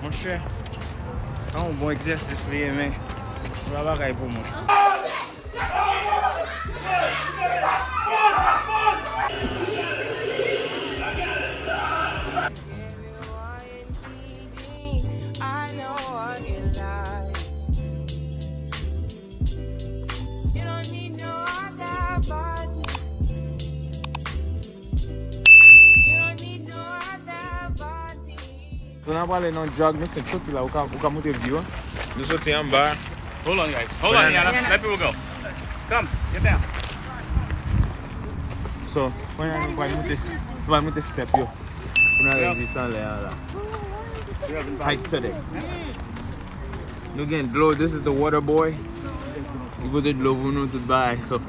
Mon cher, un bon exercice, mais je vais avoir pour moi. On a parlé dans le jog, nous faisons sortir là, on va monter view. Nous sortons en bas. Hold on, guys. Hold on, Yana. Let people go. Come, get down. So, on va monter step yo. On a résistant là. Hike today. Nous gagnons de l'eau, this is the water boy. Il faut de l'eau pour nous tout bas. So,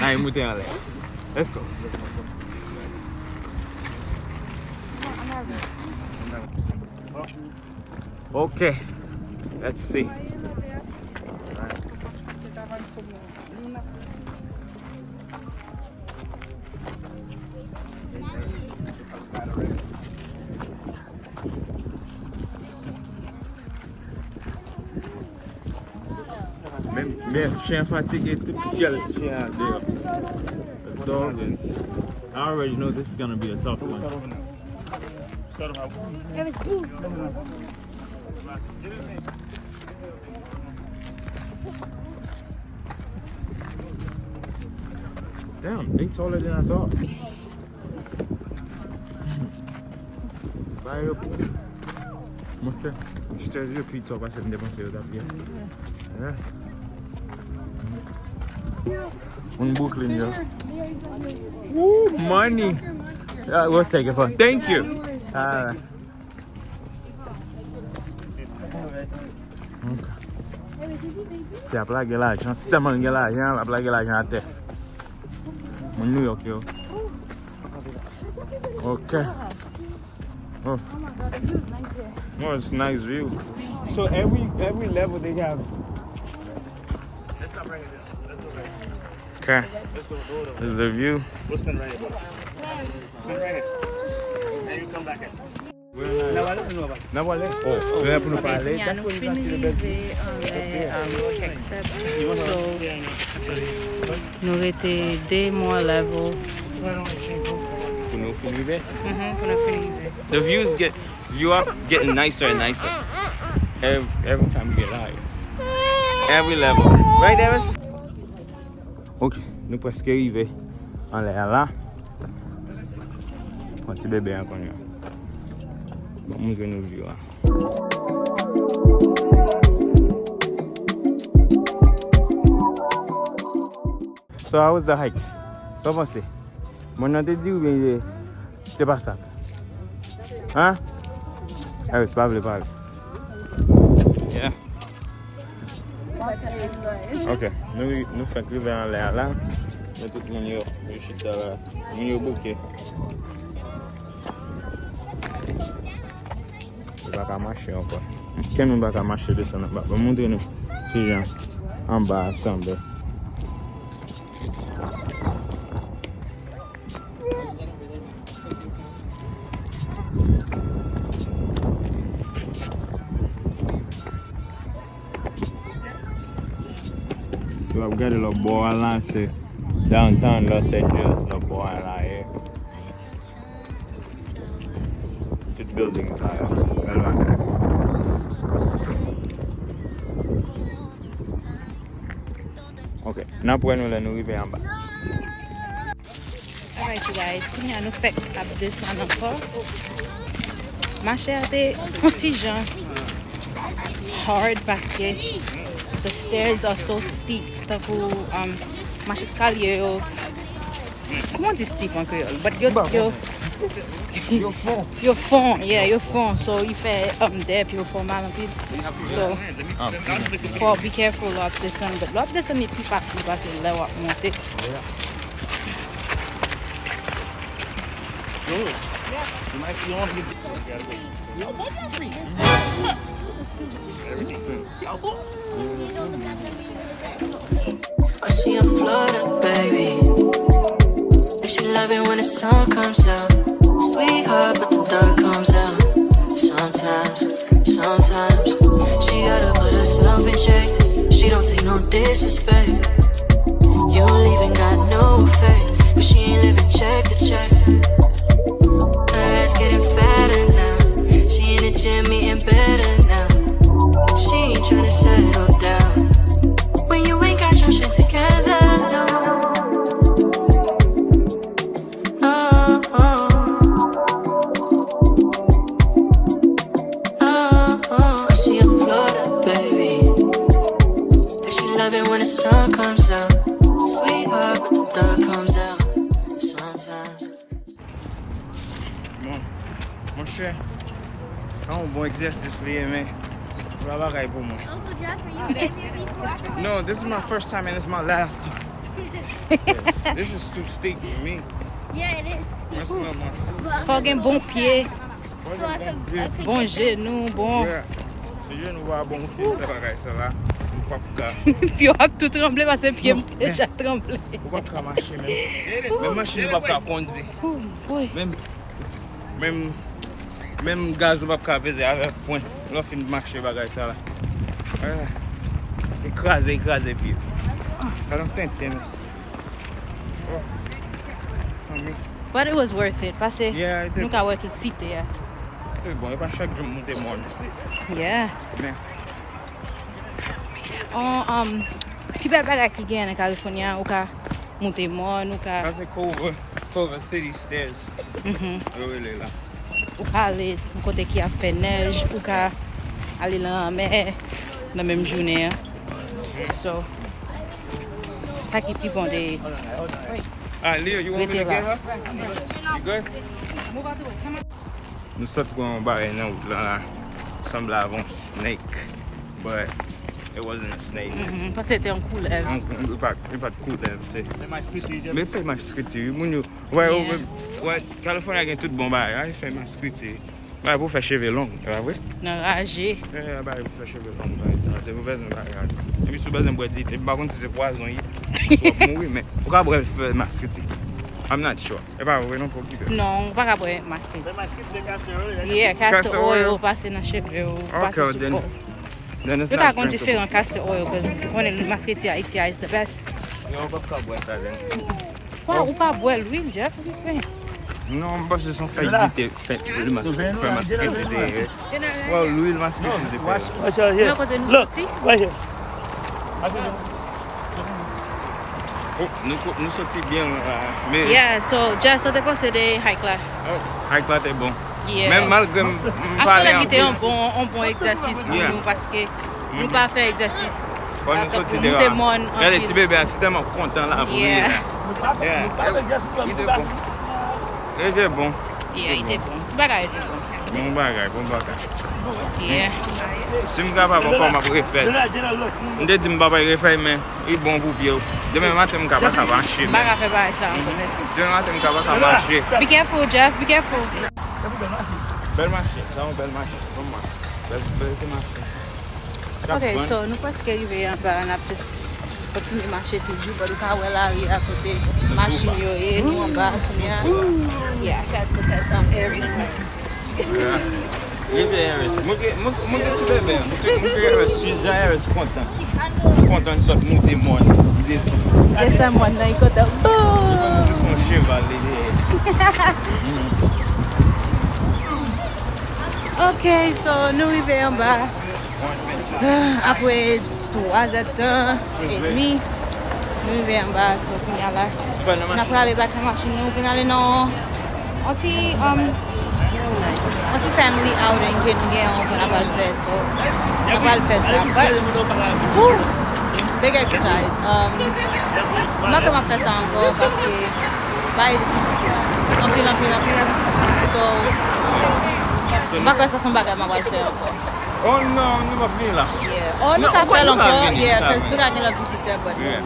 là, il monte en l'air. Let's go. Okay, let's see. Mais chien fatigué, tout fiel, chien dehors. The dog is. I already know this is gonna be a tough one. Damn, they taller than I thought. Vai up. Mostra. Je te jure, puis tu vas passer une dépense aux affaires. Yeah. One boucle here. Woo, money. We'll take it for. Thank you. Si a plagué l'argent, si tellement de l'argent, la plagué l'argent à terre. Mon New York, yo. Okay. Oh. Oh, it's a nice view. So every level they have. Let's stop right here. Let's go right here. Okay. Let's go. This is the view. We'll stand right here. Stand right here. Then you come back in. Não vale? Oh, não é para não falar. Yeah, no finirive Konekte. So, no Rete de more level. Pour nous finir. For no finirive. The view up getting nicer and nicer. Every time we get higher. Every level. Right, Eris? Ok, nous presque arrivés en l'air là. Un petit bébé encore. Bon, nous venons view là. So how was the hike? Comment c'est? Mon nom te dit ou bien c'est pas ça? Hein? Ah oui, c'est pas vrai, pas vrai. Yeah. Ok, nous faisons arriver en l'air là. Mais tout le monde est chute là. Nous sommes bouqués. Je ne vais pas marcher encore. Je ne vais pas marcher de ça. Je vais montrer nous ces gens en bas ensemble. So I've got a little boy là, c'est downtown Los Angeles, le boy là. Toutes buildings là. Ok, now pour nous arriver en bas. Alright, you guys, nous allons faire descendre encore. Ma chère, c'est un petit genre hard parce que the stairs are so steep. Donc, marcher escalier, comment on dit steep en créole? But your phone, yeah, your phone. So il fait there, puis il faut mal en pile. So, faut be careful l'op descendre. But l'op descendre est plus facile parce que là, on va monter. Good. You might be on Oh, she in Florida, baby. And she love it when the sun comes out. Sweetheart, but the dark comes out. Sometimes disrespect. You don't even got no faith, but she ain't living check to check. Her ass getting fatter now. She in the gym eating better now. She ain't tryna settle down when you ain't got your shit together, no. She in Florida, baby. And she love it when the sun comes out. Sweetheart, but the dark comes out sometimes. Bon, mon cher, un bon exercice lié, mais je vais bagaille pour moi. Uncle Jeff, are you been here before? No, this is my first time and it's my last time. Yes, this is too steep for me. Yeah, it is. That's not my shoe. But Faut gen bon pied, so I could bon genou, bon. Yeah. Je ne vois bon fils de bagaille, ça va. Ou pas pour Puis on a tout tremblé parce que pied déjà tremblé. ou pas pour marcher même. Même machine pas pour conduire. Oui. Même gaz ou pas pour peser avec point. Là fin de marcher bagaille ça là. Écraser puis. I don't think tennis. But it was worth it parce que Yeah, it is. nous avons tout cité. C'est bon, et pas chaque jour monter mon. Yeah. Mais Puis bel bagay ki gen en Californie ou ka monter mon ou ka ça c'est Culver City stairs. Really là. ou ka aller côté qui a fait neige ou ka aller dans la mer dans même journée. So ça qui plus bon de Ah, Leo, you want me to Rete get là. her? You good? Nous sommes going by now, semble avoir un snake, but it wasn't a snake. parce que c'était un couleur. Pas de couleur, c'est. Am I speaking to you, Mais Jeff? fais ma scripture, ouais, Yeah. ouais, Californie a tout bon bail, fait ma scripture. Ouais, pour faire cheveux longs, tu vois, oui? Nan ragé. Ouais, bah, pour faire cheveux longs, bah, c'est mauvais, et puis, si vous avez un bois dit, et par contre, si c'est poison, il soit mourir, mais pourquoi faire ma scripture? I'm not sure. Et pas, oui, non, pour qui que. Non, pas capable masque. Am I speaking to castor earlier? Yeah, castor Castor oil. oil passe dans cheveux ou passe Okay, sur then. corps. Then it's You not got drinkable. different castor oil because when the masquette Haiti is the best. Non, pas boire ça, then. Why ou pas boire l'huile, Jeff? What you saying? Non, parce que son fait éviter fait le masque, faire masquer des. Well, l'huile masquer des. Watch out here. Non, côté nous Look, sorti. right here. Oh, nous sortis bien, mais. Yeah, so Jeff, so t'es passé de hike là. Oh, avec là t'es bon. Yeah. Même malgré Je pense que c'était un bon exercice pour Yeah. nous parce que nous pas fait exercice. Quand nous Attends, sortis pour de monter mon en là, les ville. petits bébés sont tellement contents là. pour Yeah. venir, là. Yeah. Il était bon. Il était bon. Yeah, il était bon. Bagay était bon. Bon bagage, bon bagage. Yeah. Si je ne suis pas bon, je vais refaire. Je dis que je ne vais pas refaire, mais il est bon pour pied. Demain matin, je ne vais pas marcher. Bagay fait pas ça encore, merci. Demain matin, je ne vais pas marcher. Be careful, Jeff. Be careful. Bel marché, ça va un bel marché. Vraiment. Bel marché. Ok, so nous presque arrivés en bas, on a peut-être continué à marcher toujours, parce que nous avons à côté machine et nous en bas, yeah, peut-être Eris. Il est Eris. Moi, je suis bébé. Je suis Eris content. Content de sortir monter moi. Descends moi dans le côté. Je suis mon cheval. Ok, so nous arrivés en bas. Après 3 heures et demi, nous arrivés en bas, so on est là. On a pris aller back à la machine, nous allons aller dans un petit family outing que nous avons, on va le faire, so on va le faire ça. But, big exercise. Je ne vais pas faire ça encore parce que c'est difficile. En pile. So, je ne vais pas faire ça, son bagage, je vais le faire encore. Oh non, nous va finir là. Yeah. Oh, nous avons fait encore, yeah, parce que nous avons la visite, but Yeah.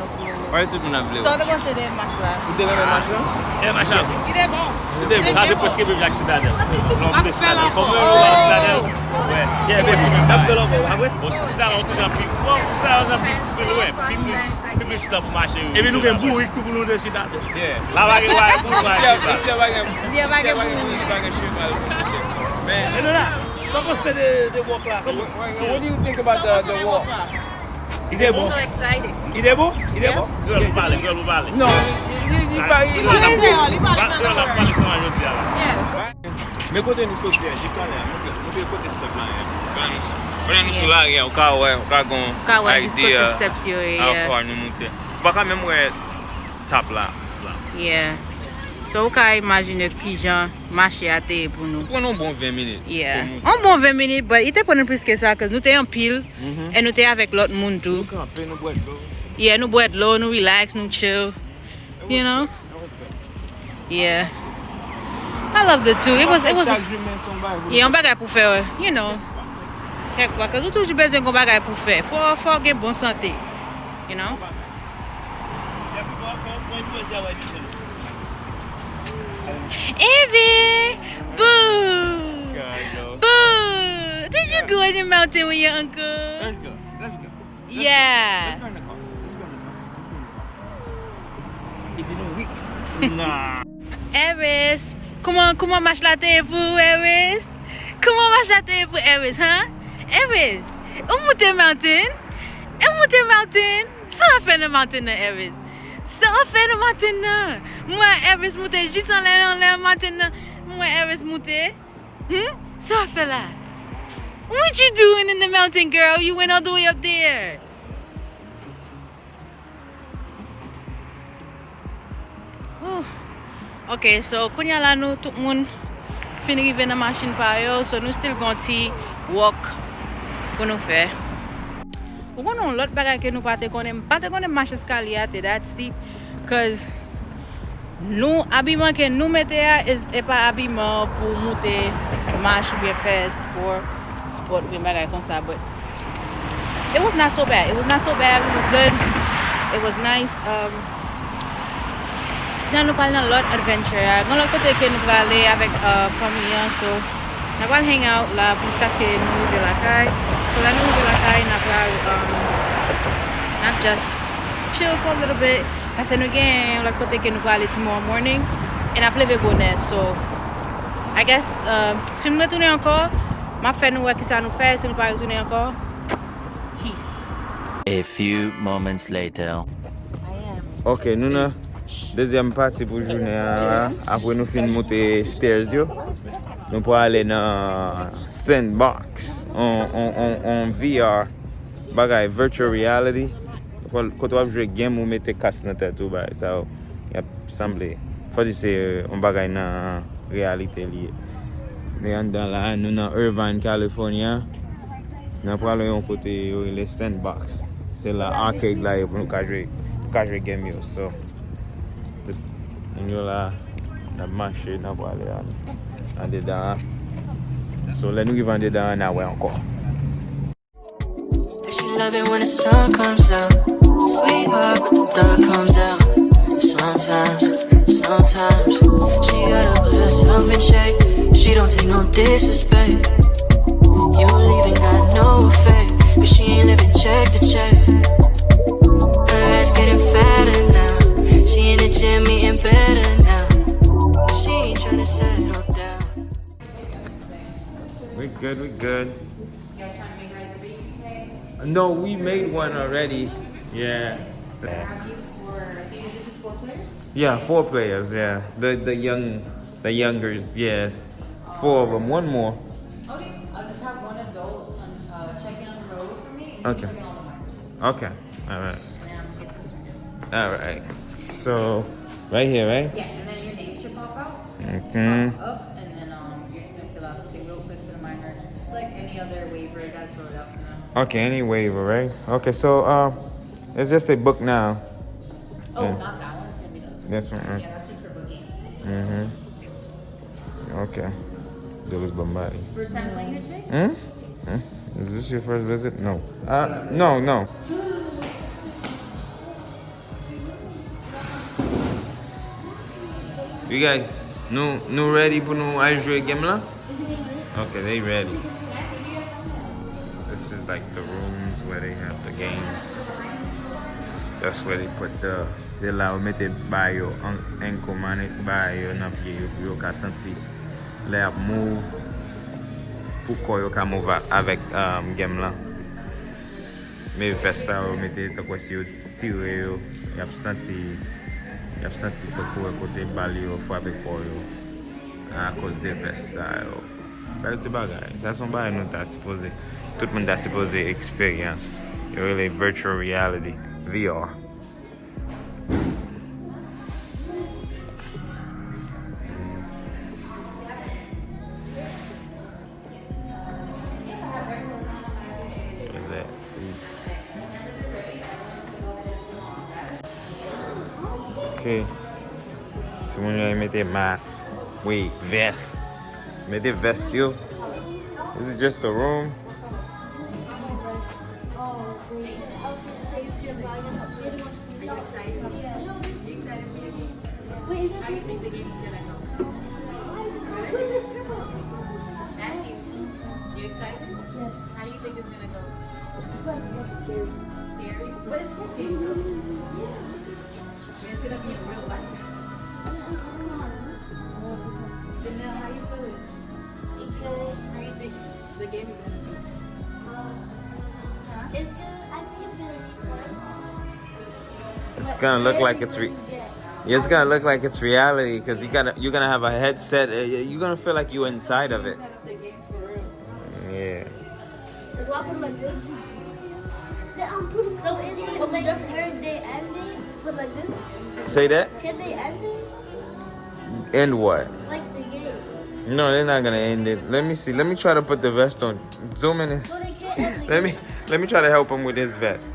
Ouais, tout le monde a voulu. so, on va faire des matchs là. Vous devez le marché? Yeah, my shop. Il est bon. Ça, c'est parce que je vais accidenter. Non, Ah, mais fais l'enfant. comme ouais. Yeah, mais c'est ça fait l'enfant. Bon, c'est ça, on toujours plus. Bon, c'est ça, on a plus. Ouais, plus stop marché. Et puis nous avons bourré tout pour nous de citer. Yeah. La vague ouais, pour Ici, il y a Il y a pas de cheval. Mais, Et là, comment c'est de walk là? what do you think about the walk? Il est bon. So excited. Il est bon? Il est bon? Girl, vous parlez. Non, il parle. Il parle sans rien dire là. Mais côté nous sauter, j'ai pas là. Nous côté step là. Quand nous sur là, on ka ouais, on ka gon. Ka ouais, just put the steps yo. Encore nous monter. Pas quand même ouais tap là. Yeah. So, vous pouvez imaginer qui Jean marché à terre pour nous. Prenons bon 20 minutes. Yeah. Un bon 20 minutes, mais il était pas plus que ça, parce que nous étions en pile et nous étions avec l'autre monde tout. Yeah, nous boire de l'eau, nous relax, nous chill. You know? Yeah. I love the two. It was yeah, on bagay pour faire, you know. Quelque part, parce que toujours besoin qu'on bagay pour faire. Faut avoir bonne santé. You know? Ever! Boo! Boo! Did you go in the mountain with your uncle? Let's go. Yeah. Let's go in the car. It didn't weak. Nah. Eris, comment marche la terre pour Eris? Comment marche la terre pour Eris, hein? Eris, on monte mountain? On monte mountain? Ça fait le mountain, Eris. Ça fait le mountain. Moi, Eris monte juste en l'air mountain. Moi, Eris monte. Ça fait là. What you doing in the mountain, girl? You went all the way up there. Oh. Okay, so konya la nou tout moun fin rive nan machine pa yo, so nou still gonti walk pou nou fe. Ou konon lot bagay ke nou pate konen marche escalier that steep, cause nou habillement ke nou mette ya e pa habillement pou monte marche ou bien fe sport ou bien bagay kon sa, but it was not so bad. It was good. It was nice. Now nous parlons de l'autre adventure. Dans l'autre côté que nous allons aller avec famille, so nous allons hang out là jusqu'à ce que nous arrivions à la caille. So là nous arrivons à la caille, nous allons just chill for a little bit. Parce que nous allons l'autre côté que nous allons aller tomorrow morning et nous allons lever bonnet. So I guess si nous retournons encore, ma fait nous qui ça nous fait. Si nous pas retourner encore, peace. A few moments later. Ok, nous avons deuxième partie pour journée. Après nous finissons monter stairs yo. Nous pour aller dans sandbox en VR, bagay virtual reality. Quand on joue game ou mettre casse dans tête tout bah ça y a semblé. Faut dire c'est un bagay dans réalité lié. Mais dans là nous dans Irvine, California. Nous pour aller un côté le sandbox. C'est la arcade là pour nous jouer game yo. So nous là na marché na pour aller en dedans. So là nous qui vont dedans na ouais encore. She love it when the sun comes out. Sweetheart, but the dark comes out. Sometimes she gotta put herself in check. She don't take no disrespect. You even got no effect, but she ain't living check to check. Her ass getting fatter now. She in the gym eating better now. She ain't tryna settle down. We're good. You guys trying to make reservations today? No, we made one already. Yeah. Have you for, I think, is it just 4 players? Yeah, 4 players. Yeah, the youngers. Yes, 4 of them. One more. Okay, I'll just have one adult check in on the road for me and Okay. check in all the marks. Okay. All right. And then I'm gonna get this one. All right. So, right here, right? Yeah, and then your name should pop out. Okay. Pop up, and then you're just gonna fill out something real quick for the minors. It's like any other waiver, you gotta fill it out for them. Okay. Any waiver, right? Okay. So, let's just say book now. Oh, Yeah. not that one, it's gonna be the other one. This one. Yeah, that's just for booking. Okay. Louis Bombay. First time playing here today? Is this your first visit? No. No. You guys, no ready for no jouer game là? Okay, they ready. This is like the rooms where they have the games. That's where they put they la mettre by your ankle man by your na pied yo ka senti l'air move pour qu'on yo ka move avec game là. Me vest sa yo mette tak wè si yo tire yo. Yap santi te kou kote bal yo fwape pou yo. A cause de vest sa yo. Bel ti bagay. Sa son bagay nou ta suppose. Tout moun ta suppose experience. Yo really virtual reality. VR. Okay. So when you mette mask. Wait, vest. Mette vest yo. This is just a room. How do you think the game is gonna go? Matthew, you excited? Yes. How do you think it's gonna go? Scary. Scary? But it's okay. It's gonna be in real life. Janelle, how you feeling? Good. How do you think the game is gonna be? It's good. I think it's gonna be fun. It's gonna look like it's yeah, it's gonna look like it's reality because you're gonna have a headset. You're gonna feel like you're inside of it. Yeah. Like, why put it like this? So is it like where they ending? But like this? Say that? Can they end it? End what? Like the game. No, they're not gonna end it. Let me see. Let me try to put the vest on. Zoom in this. So they can't end the game. Let me try to help him with his vest.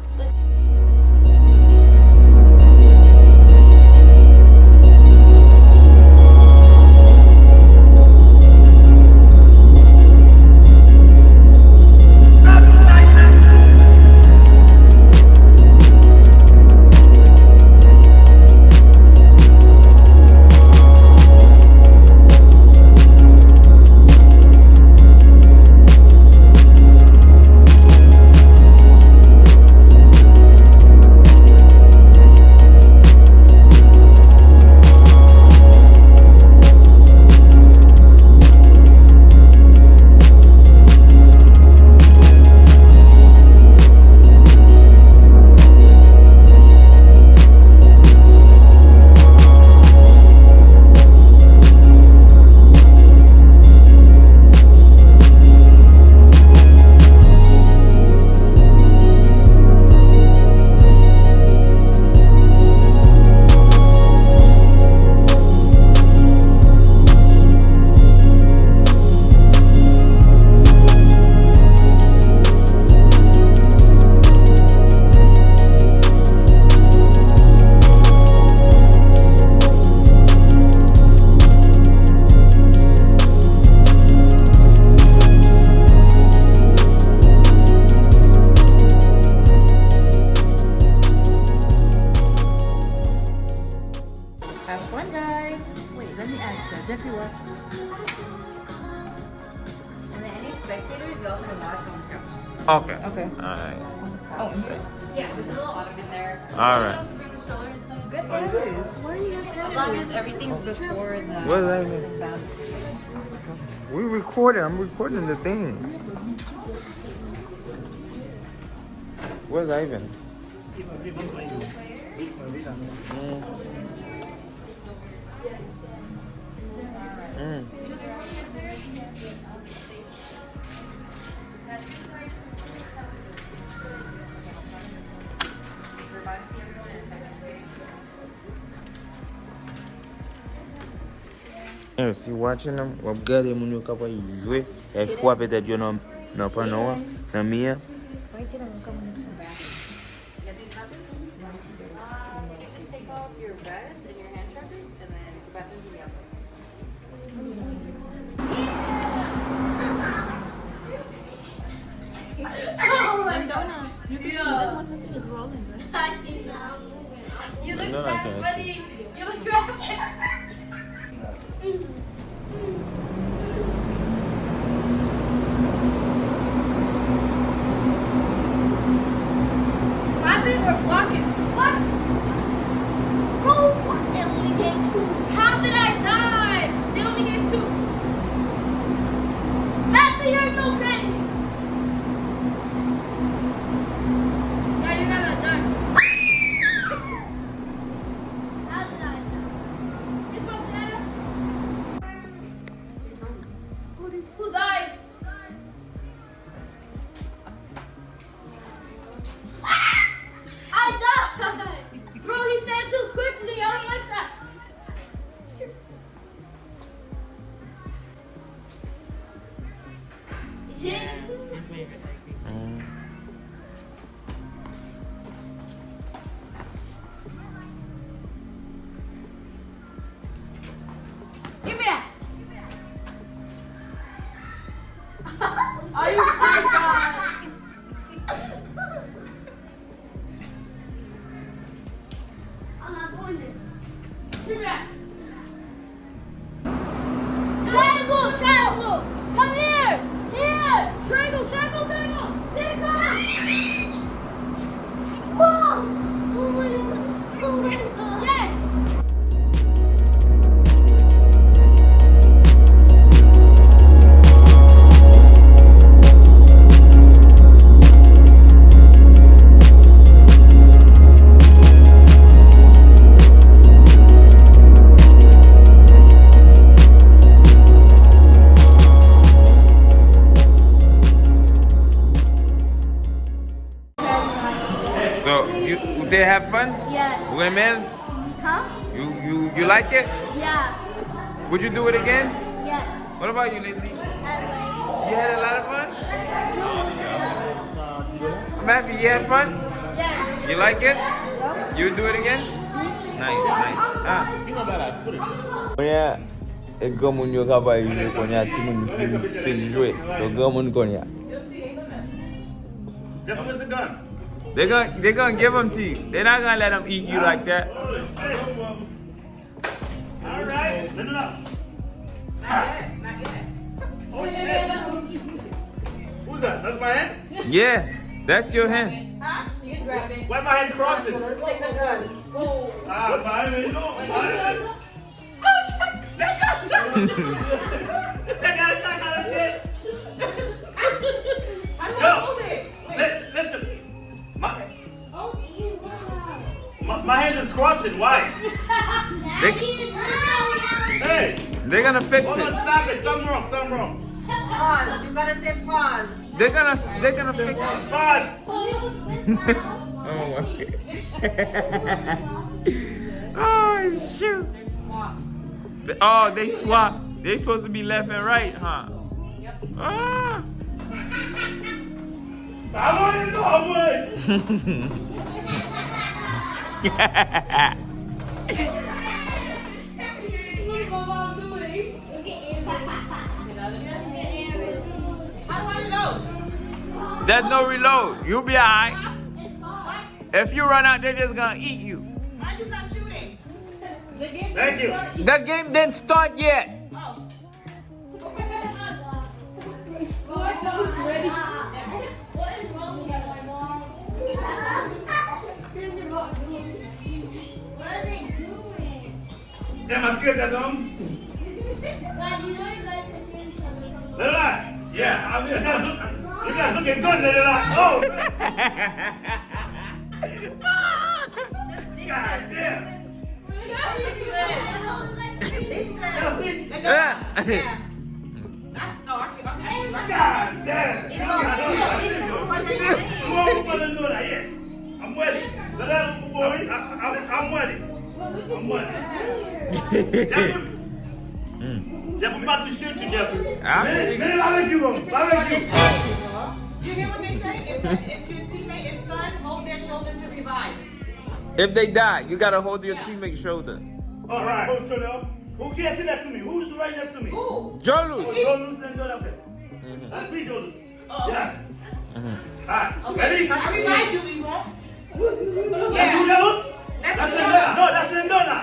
Okay. Okay. Alright. Oh, okay. Yeah, there's a little ottoman there. Alright. Good Eris. Why do you have As long as everything's before the. What does that mean? We recording. I'm recording the thing. Where's Ivan? Si watching them, wap gade moun yo kapwa yi jwe, e fwa petet yo nan panowa, nan miya. You can just take off your vest and your hand trackers and then go back into the outside. You can see that one thing is rolling, right? You look No, I back, can't buddy. You look back. Slap it or block it. What? Bro, what? They only gave 2. How did I die? They only gave 2. Matthew, you're so crazy. they have fun? Yes. Women? Huh? You like it? Yeah. Would you do it again? Yes. What about you, Lizzie? You had a lot of fun? Matthew, you had fun? Yes. You like it? You would do it again? Nice. Ah. Yeah. E gamun yo kaba yu konya timun feel jouer. So gamun konya. Jeff, where's the gun? They're gonna give them to you. They're not gonna let them eat you like that. All right, let it up. Not yet. Oh shit. Who's that? That's my hand? Yeah, that's your hand. You can grab it. Why my hand's crossing? Let's take the gun. Ah, my hand, no. Oh shit! Let go! I gotta sit. Yo, listen. My hand is crossing. Why? Hey! They're gonna fix Hold on, it. stop it. Something wrong. Pause. You gotta say pause. They're gonna fix it. Pause. Oh oh shoot. There's swaps. Oh, they swap. They supposed to be left and right, huh? Yep. Ah. I want to know what. How do I reload? There's no reload. You'll be alright. If you run out, they're just gonna eat you. Why are you not shooting? Thank you. The game didn't start yet. What is wrong with my mom? What are they doing? Yeah, my tear that on. God, you know you guys can hear each other from the Yeah, I mean, you guys looking good, Oh, God damn. God damn. I'm ready. I'm ready. Jeff, I'm about to shoot you, Jeff. You hear what they say? If your teammate is stunned, hold their shoulder to revive. If they die, you gotta hold your teammate's shoulder. All right. Who can't sit next to me? Who's right next to me? Who? Jolus. Jolus and Jonathan. That's me, Jolus. Oh. Yeah. All right. Ready? I revive you, Yvonne. That's who, Jolus? That's Lindona. No, that's Lindona.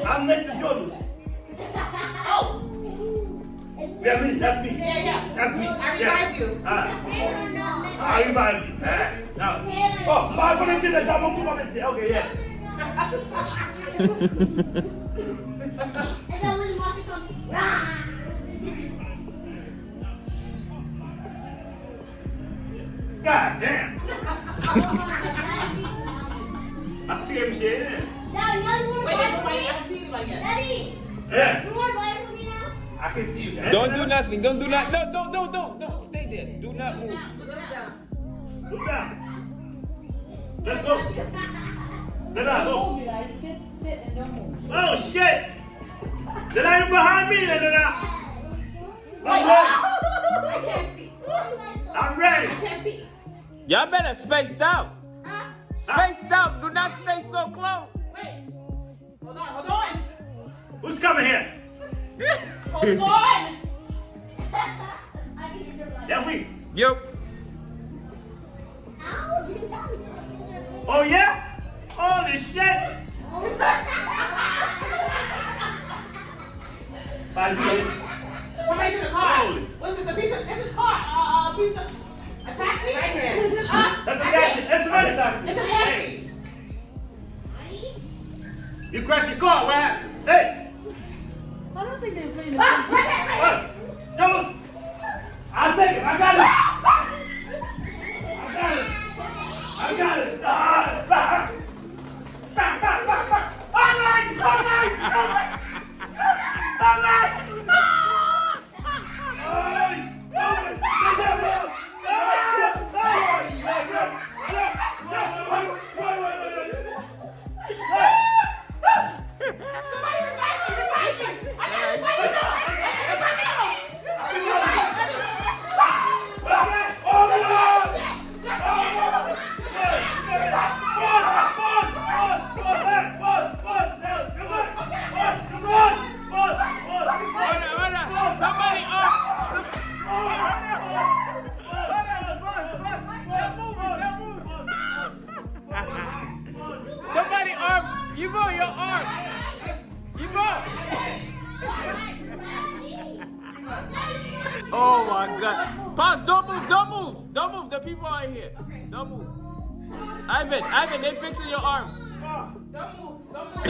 I'm next to Jolus. Oh. Yeah, me. That's me. Yeah. That's me. I revived you. All right. I revive you. All right. Now. Oh, my Konekte, that's how I'm going to say. Okay, yeah. God damn. I see him shit. Wait, that's why I haven't seen you like that. Daddy, Yeah. you want to buy for me now? I can see you guys. Don't do nothing. Don't do nothing. No, don't. Stay there. Do not move. Look down. Let's go. Let us go. Sit and don't move. Oh shit! They're not even behind me. They're not. I can't see. I'm ready. I can't see. Y'all better spaced out. Huh? Spaced out. Do not stay so close. Wait. Hold on. Who's coming here? Hold on. That's me. Yep. Oh yeah? Holy shit! Somebody's in the car. Holy. What's it? It's a car. A taxi? Right here. That's a taxi. That's another taxi. It's a taxi. You crashed your car. What happened? Hey! I don't think they're playing What? Come on. I'll take it. I got it. I got it. Back. All right. don't move. Don't move. The people are here. Okay. Don't move. Ivan, they fixing your arm. Don't move. Don't move.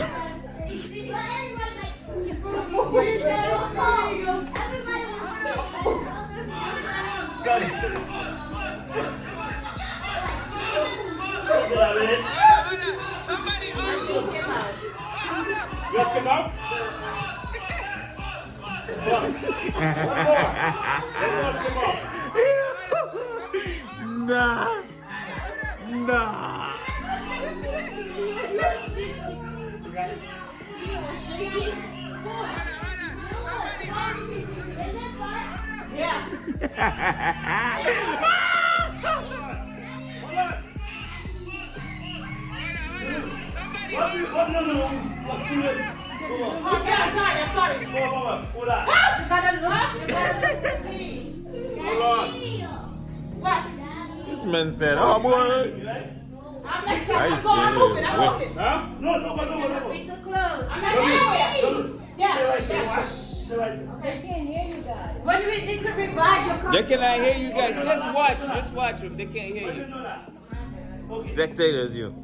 Somebody You have to come out? Nah. Yeah. Okay, I'm sorry. Hold on. What? This man said, "Oh boy." I'm next time. I'm moving. Huh? No. I'm not going. Yeah. They can't hear you guys. When do we need to revive your They cannot hear you guys. Just watch them. They can't hear you. Spectators, you.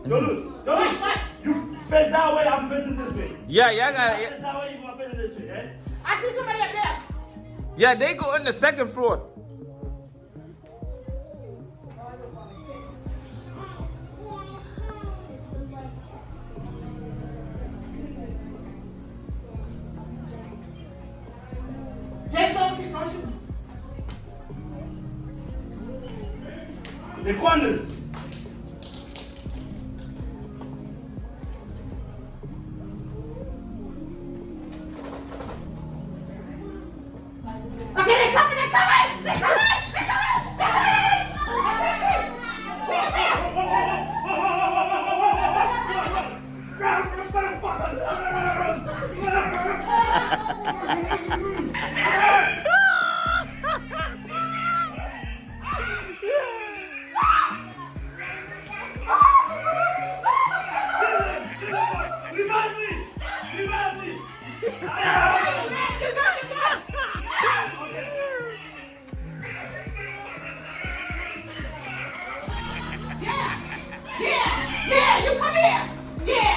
Don't lose. You face that way, I'm facing this way. Yeah, y'all got Face it. that way, you are facing this way, eh? I see somebody up there. Yeah, they go on the second floor. Just don't shoot. The corners. Okay, they're coming. Yeah, you come here. Yeah.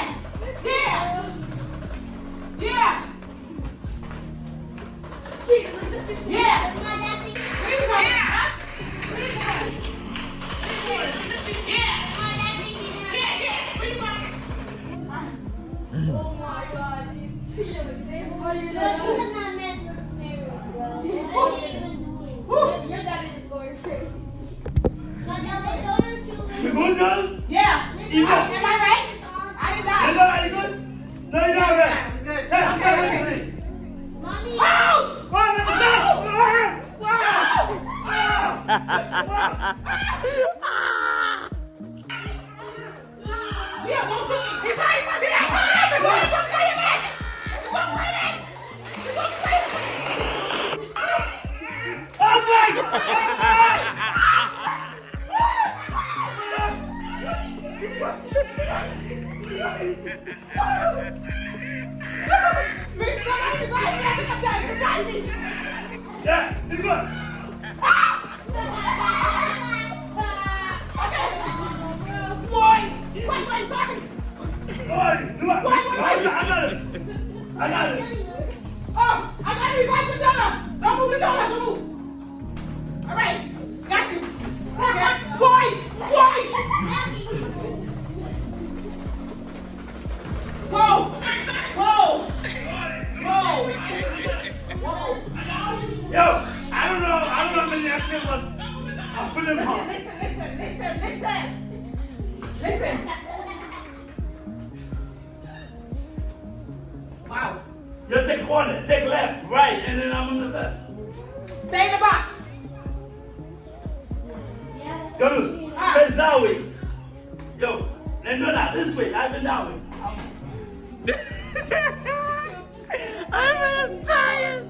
Oh my god, what are you doing? Your dad is going crazy. You good, girls? Yeah. Even. Am I right? I did not. Are you good? No, you're not right. Good. Okay. Mommy. Oh! Yeah, don't shoot me. If I come here, don't play it back. Don't play it. Oh my God! Yeah, this one. Wait, sorry. Boy, do it. I got it. Oh, I got to revive the donut. Don't move the donut. Don't move. All right, got you. Boy. Whoa. Yo, I don't know how many I feel, but I'm putting them on. Listen. Wow. You take corner, take left, right, and then I'm on the left. Stay in the box. Go loose. Face that way. Yo, then no, not this way. I've been that way. I'm tired.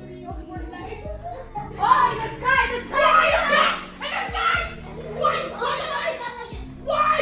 Oh, in the sky. In the sky. Why? Why?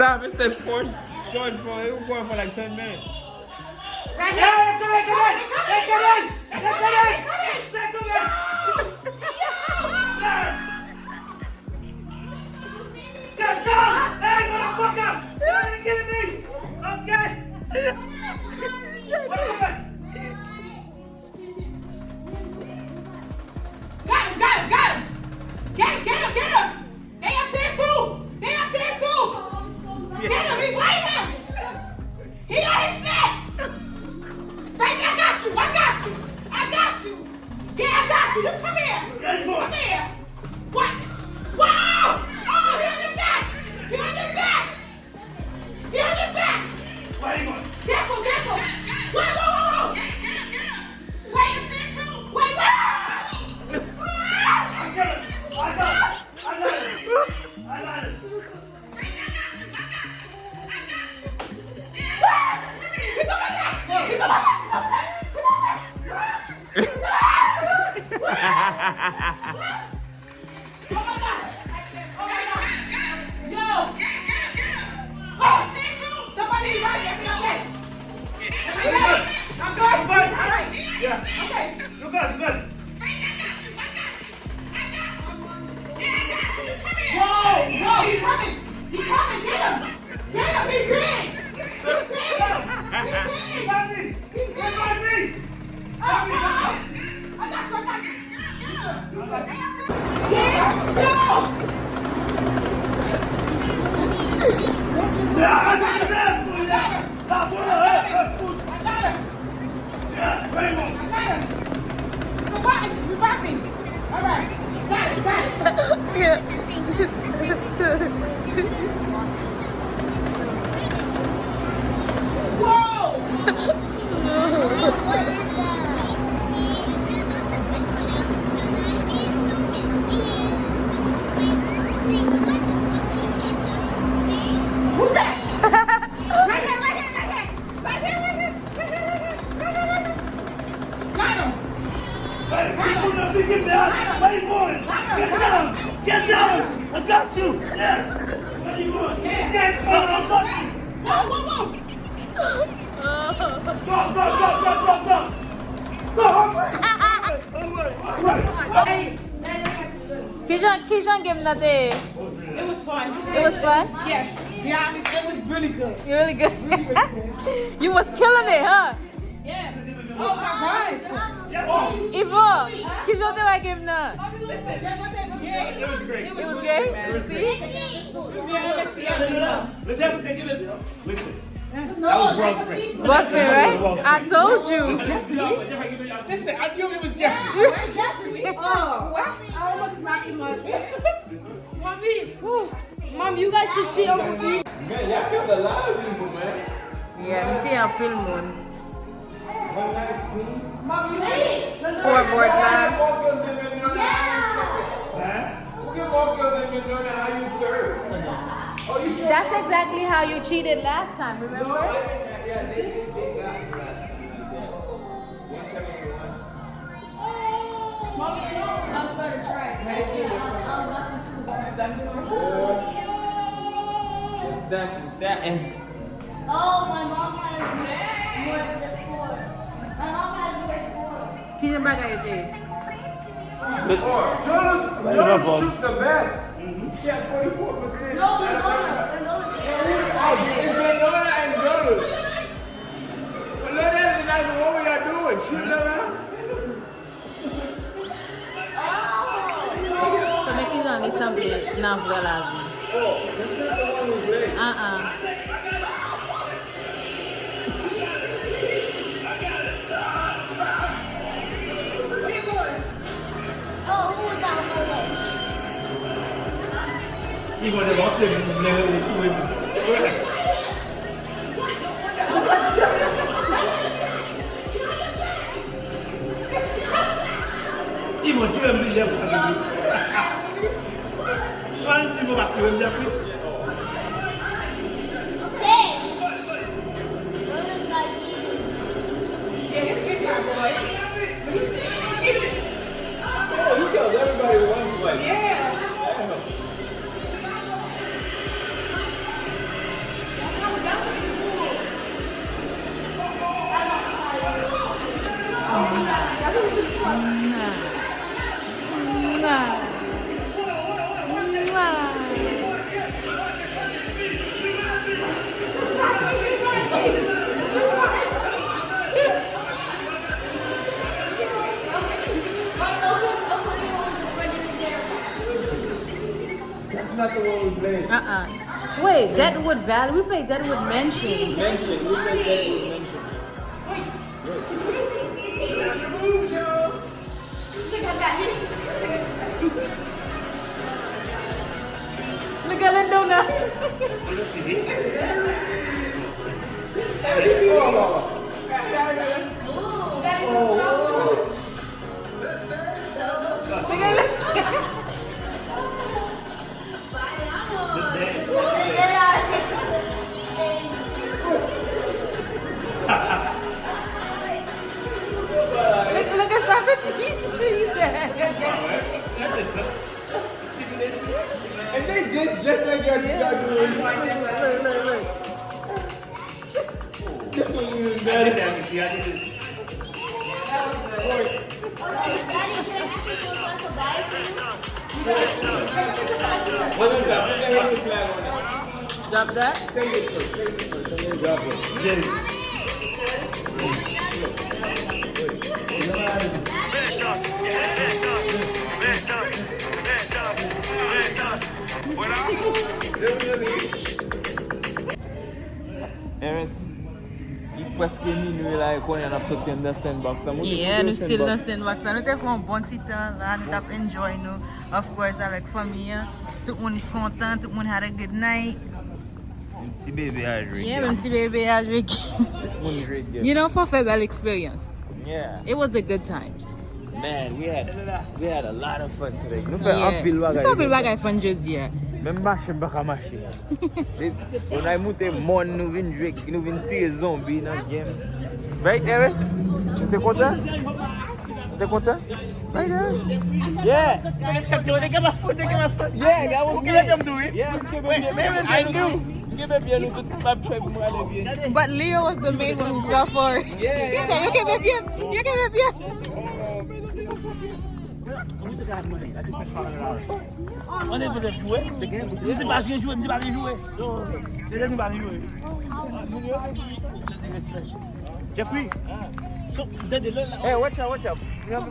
stop. It said 4 shorts for it was going for like 10 minutes. Right here. Come Let's go! Hey, motherfucker! You ain't getting me! Okay? Got him! Get him! They up there too! Get him! Rewind him! He on his neck! Right, I got you! Yeah, I got you! You come here! What? Wow! Oh, he on your back! Where are you going? Careful! Whoa! Wait, wait! I got it! He's on my back! Oh my God! Yo! Somebody right there! I'm good. All right. Yeah. Okay. You're good. Whoa! He's coming! Get him! He's big! He's big! Oh, I got you! Yeah! Go! I got him! So what? You got me. All right. Got it. Yeah. Whoa! Who's that? Right here. Got him. Get down! I got you! Yeah! What are you doing? Yeah! Whoa! 𝐒𝐿𝐄𝐄 gave nothing. It was fun. It was fun? Yes. Yeah, it was really good. Really good. You was killing it, huh? Yes. Oh my gosh. Ivo, 𝐒𝐿𝐄 gave nothing. Yeah, it was great. It was great? See? Listen. That was Rosemary. Rosemary, right? I told you. Listen, I knew it was Jeffrey. Oh, what? I almost knocked him out. Mom, you guys should see Uncle B. Man, y'all killed a lot of people, man. Yeah, I'm seeing a film on. 119. Mom, you hey, Scoreboard, man. That's exactly how you cheated last time, remember? Yeah, they got me last time. 171. I'm starting to try. It's that and Oh, my mom has more than the score. My mom has more score. 𝐒𝐿𝐄 baga ite. Jonas shoot the best. She had 44%. No, Lindona. It's Lindona and Jonas. But look at it, like, what we are doing? Shooting around? So make it only something now well as me. Oh, that's not the one who played. Oh, who was that? 이거 내가 어떻게 내가 이거 이거 지금 밀려 버리기. 아니 이거 맞지 왜 밀려? Wait, Deadwood Valley. We played Deadwood Mansion. Mention. We played Deadwood Mention. Look at Lindo now. Look at Savage. He's there. And they did just like you're doing. Look. This one even better. What is that? Put the Haitian flag on it. Drop that. Send it first. And then drop it. Yes. Eris, presque minuit là et qu'on est sorti dans sandbox. Yeah, nous still dans sandbox. Nous avons fait un bon petit temps là, nous avons enjoy nous, of course avec famille. Tout le monde est content, tout le monde had a good night. Un petit bébé à jouer. Yeah, un petit bébé à jouer. You know, for a belle experience. Yeah. It was a good time. Man, we had a lot of fun today. Nous Yeah. fait un pile bagay. Nous fait un pile bagay fun jeudi. Même marcher baka marcher. On a monté mon nous vinn jouer, nous vinn tirer zombie dans le game. Right, Eris? T'es content? T'es content? Right, Eris? Yeah. Yeah, that was good. Them do it. Yeah, I do. But Leo was the main one who fell for it. Yeah. He said, you can be here. On est venu jouer, je ne pas bien jouer, je ne pas bien jouer. Je ne pas bien jouer. Jeffrey, Hey, watch out. You have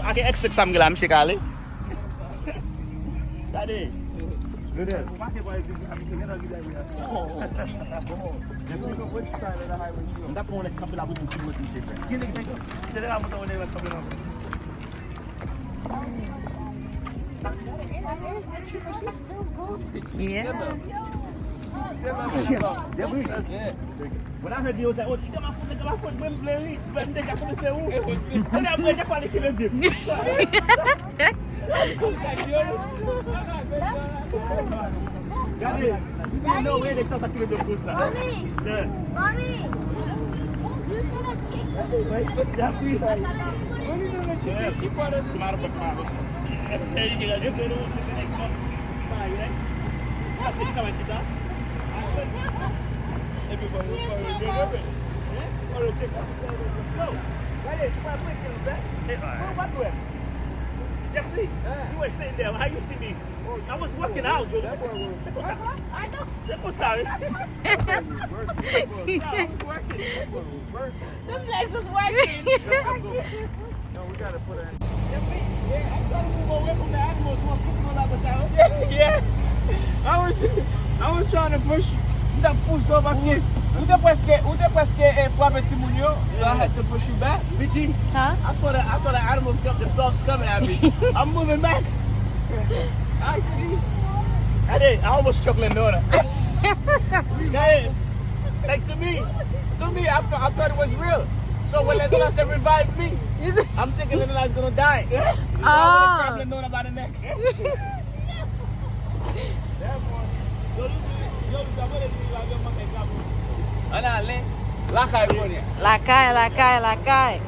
I can exit some glam shikali. Daddy. She's still good. Yeah. When I heard you was like, oh, you got my foot, when play, but they got to say, oh, and I'm going to find a killer. Daddy, you know where they start to kill the food, sir. Mommy, you should have kicked her. Wait, what's that? What are you doing? She brought us tomorrow, but tomorrow. Hey, you got to do it. I said, come and sit down. Everybody was going to get it. Or to take off. No. Right there, she might put it in the back. What do it? Jeffrey, you were sitting there. How you see me? I was working out, Joe. I know. I'm sorry. I was working. Them legs was working. No, we gotta put her in. Jeffrey, yeah, I'm trying to move away from the animals. Want to push them out of town? Yeah. I was trying to push. That push up parce que ou t'es presque frappé petit mounio, so I had to push you back. Bitchy, Huh? I saw the animals come, the dogs coming at me. I'm moving back. I see. I almost chuckling daughter. Like to me, I thought it was real. So when Ledona's said revive me, I'm thinking Ledona's gonna die. So I want to grab Ledona by the neck. Ana, la caille. La caille.